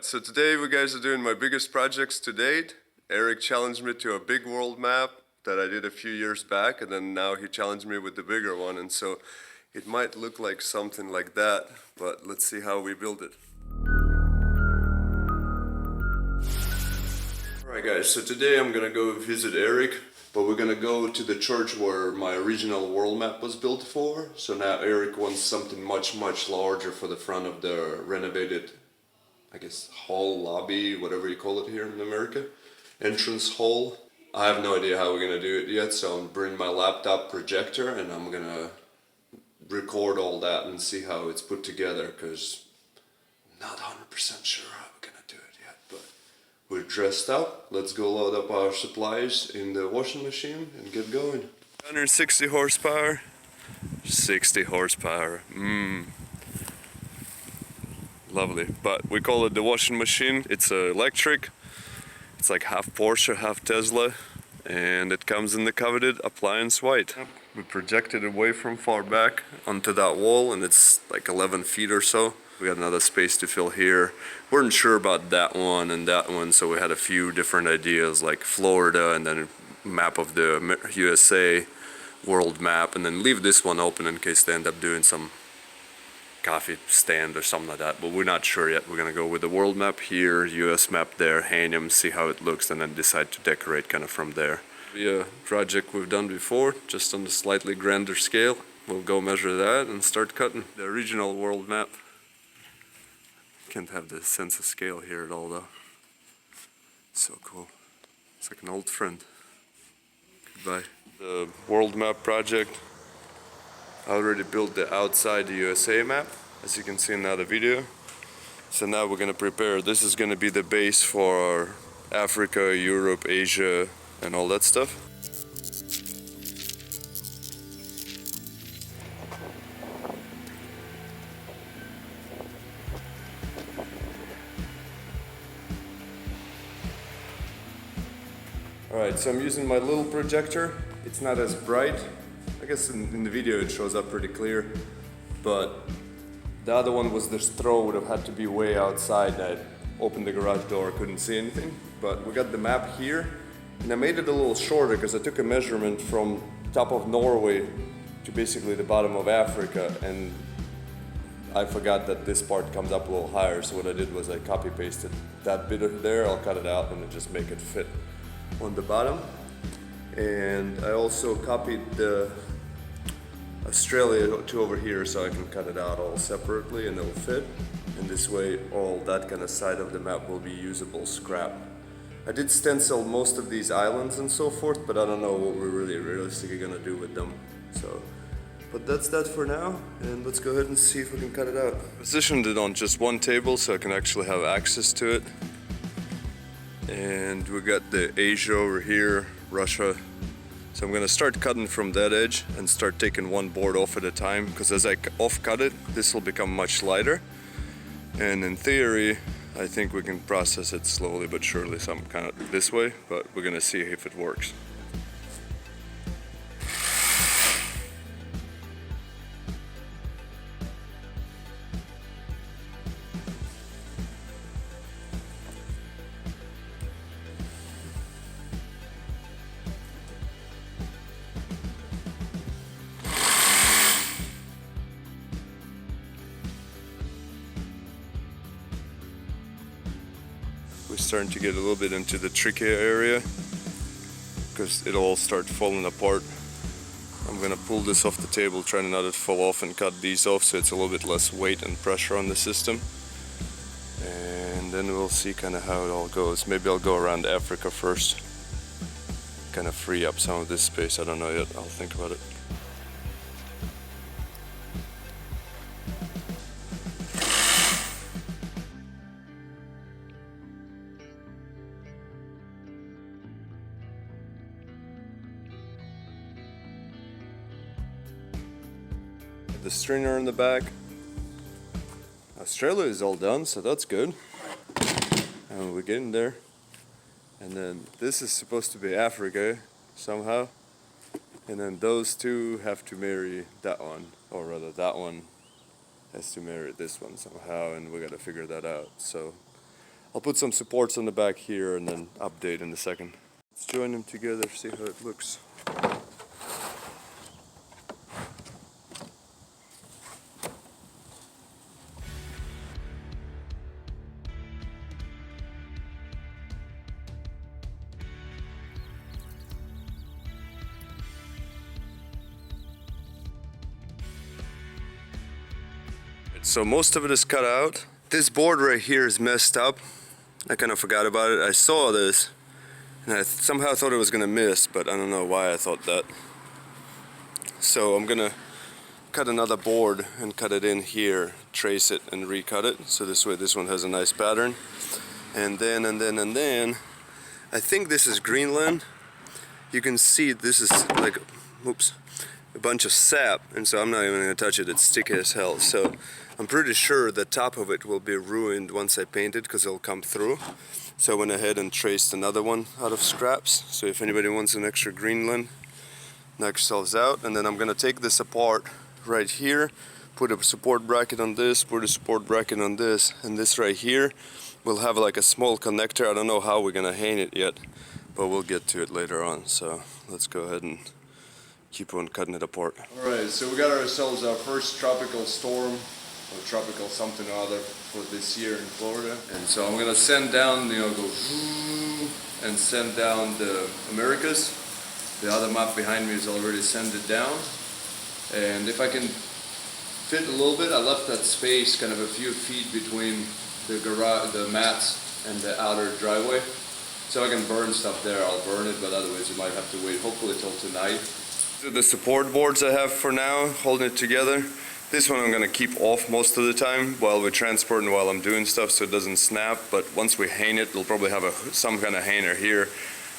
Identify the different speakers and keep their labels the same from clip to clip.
Speaker 1: Alright, so today you guys are doing my biggest projects to date. Eric challenged me to a big world map that I did a few years back, and then now he challenged me with the bigger one, and so it might look like something like that, but let's see how we build it. Alright guys, so today I'm gonna go visit Eric, but we're gonna go to the church where my original world map was built for. So now Eric wants something much larger for the front of the renovated, I guess, hall, lobby, whatever you call it here in America. Entrance hall. I have no idea how we're gonna do it yet, so I'm bringing my laptop projector and I'm gonna record all that and see how it's put together, because I'm not 100% sure how we're gonna do it yet, but we're dressed up. Let's go load up our supplies in the washing machine and get going. 160 horsepower, 60 horsepower. Lovely, but we call it the washing machine. It's electric. It's like half Porsche, half Tesla, and it comes in the coveted appliance white. We projected away from far back onto that wall, and it's like 11 feet or so. We got another space to fill here. Weren't sure about that one, so we had a few different ideas like Florida and then a map of the USA world map, and then leave this one open in case they end up doing some coffee stand or something like that, but we're not sure yet. We're gonna go with the world map here, US map there, hang them, see how it looks, and then decide to decorate kind of from there. A project we've done before, just on a slightly grander scale. We'll go measure that and start cutting. The original world map. Can't have the sense of scale here at all though. So cool. It's like an old friend. Goodbye. The world map project. I already built the outside the USA map, as you can see in the other video. So now we're gonna prepare. This is gonna be the base for our Africa, Europe, Asia, and all that stuff. Alright, so I'm using my little projector. It's not as bright. I guess in the video it shows up pretty clear, but the other one was this throw would have had to be way outside. I opened the garage door, couldn't see anything, but we got the map here, and I made it a little shorter because I took a measurement from top of Norway to basically the bottom of Africa, and I forgot that this part comes up a little higher, so what I did was I copy pasted that bit of there. I'll cut it out and then just make it fit on the bottom. And I also copied the Australia to over here so I can cut it out all separately and it'll fit. And this way all that kind of side of the map will be usable scrap. I did stencil most of these islands and so forth, but I don't know what we're really realistically gonna do with them. So, but that's that for now, and let's go ahead and see if we can cut it out. Positioned it on just one table so I can actually have access to it. And we got the Asia over here, Russia. So I'm gonna start cutting from that edge and start taking one board off at a time, because as I off-cut it, this will become much lighter. And in theory, I think we can process it slowly but surely, some kind of this way, but we're gonna see if it works. We're starting to get a little bit into the trickier area because it'll all start falling apart. I'm gonna pull this off the table, try to not let it fall off, and cut these off so it's a little bit less weight and pressure on the system. And then we'll see kind of how it all goes. Maybe I'll go around Africa first, kind of free up some of this space. I don't know yet, I'll think about it. The stringer in the back. Australia is all done, so that's good. And we're getting there. And then this is supposed to be Africa somehow. And then those two have to marry that one, or rather that one has to marry this one somehow, and we gotta figure that out. So I'll put some supports on the back here and then update in a second. Let's join them together, see how it looks. So most of it is cut out. This board right here is messed up. I kind of forgot about it. I saw this and I somehow thought it was gonna miss, but I don't know why I thought that. So I'm gonna cut another board and cut it in here, trace it and recut it. So this way this one has a nice pattern. And then I think this is Greenland. You can see this is like, oops, a bunch of sap, and so I'm not even gonna touch it. It's sticky as hell. So I'm pretty sure the top of it will be ruined once I paint it because it'll come through. So I went ahead and traced another one out of scraps. So if anybody wants an extra Greenland, knock yourselves out. And then I'm gonna take this apart right here, put a support bracket on this, put a support bracket on this, and this right here will have like a small connector. I don't know how we're gonna hang it yet, but we'll get to it later on. So let's go ahead and keep on cutting it apart. Alright, so we got ourselves our first tropical storm, or tropical something or other for this year in Florida. And so I'm gonna send down, go and send down the Americas. The other map behind me is already sent it down. And if I can fit a little bit, I left that space kind of a few feet between the garage, the mats and the outer driveway. So I can burn stuff there, I'll burn it, but otherwise you might have to wait hopefully till tonight. The support boards I have for now, holding it together. This one I'm gonna keep off most of the time while we transport and while I'm doing stuff so it doesn't snap, but once we hang it, we'll probably have some kind of hanger here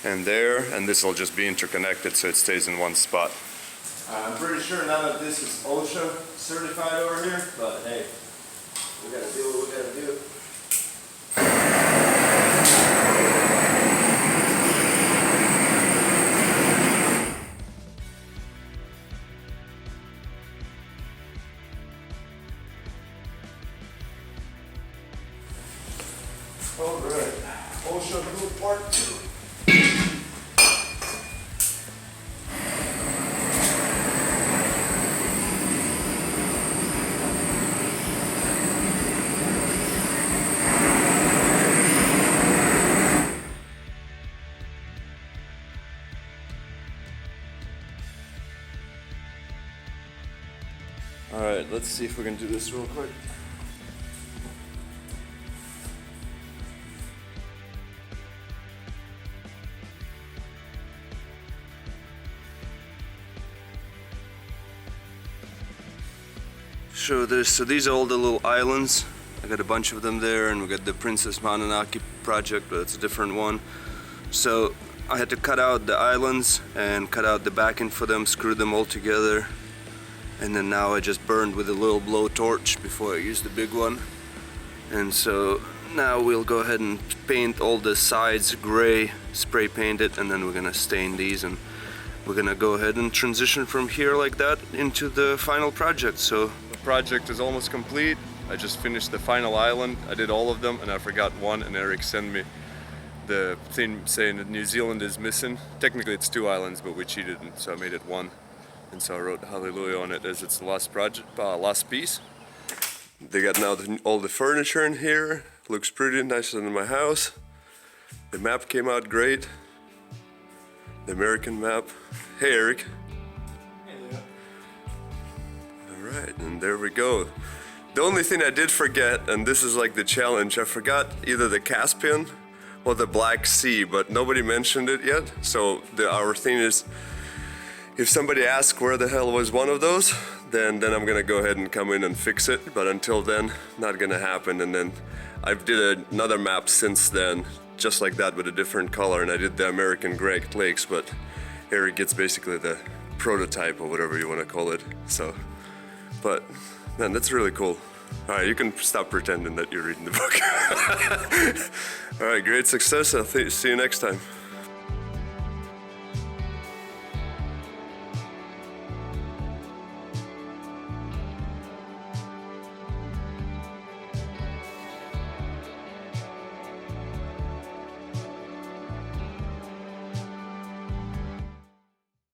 Speaker 1: and there, and this will just be interconnected so it stays in one spot. I'm pretty sure none of this is OSHA certified over here, but hey, we gotta do what we gotta do. Alright, OSHA rule part 2. Alright, let's see if we can do this real quick. Show this. So these are all the little islands. I got a bunch of them there, and we got the Princess Mononoke project, but it's a different one. So I had to cut out the islands and cut out the backing for them, screw them all together, and then now I just burned with a little blowtorch before I used the big one. And so now we'll go ahead and paint all the sides gray, spray paint it, and then we're gonna stain these, and we're gonna go ahead and transition from here like that into the final project. So the project is almost complete. I just finished the final island. I did all of them and I forgot one, and Eric sent me the thing saying that New Zealand is missing. Technically it's 2 islands, but we cheated, and so I made it 1. And so I wrote hallelujah on it as it's the last project, last piece. They got now all the furniture in here. Looks pretty nicer than my house. The map came out great. The American map. Hey Eric.
Speaker 2: Hey Leo.
Speaker 1: Alright, and there we go. The only thing I did forget, and this is like the challenge, I forgot either the Caspian or the Black Sea, but nobody mentioned it yet. So our thing is, if somebody asks where the hell was one of those, then I'm gonna go ahead and come in and fix it. But until then, not gonna happen. And then I did another map since then, just like that with a different color, and I did the American Great Lakes, but Eric gets basically the prototype or whatever you want to call it. So, but man, that's really cool. All right, you can stop pretending that you're reading the book. All right, great success. I'll see you next time.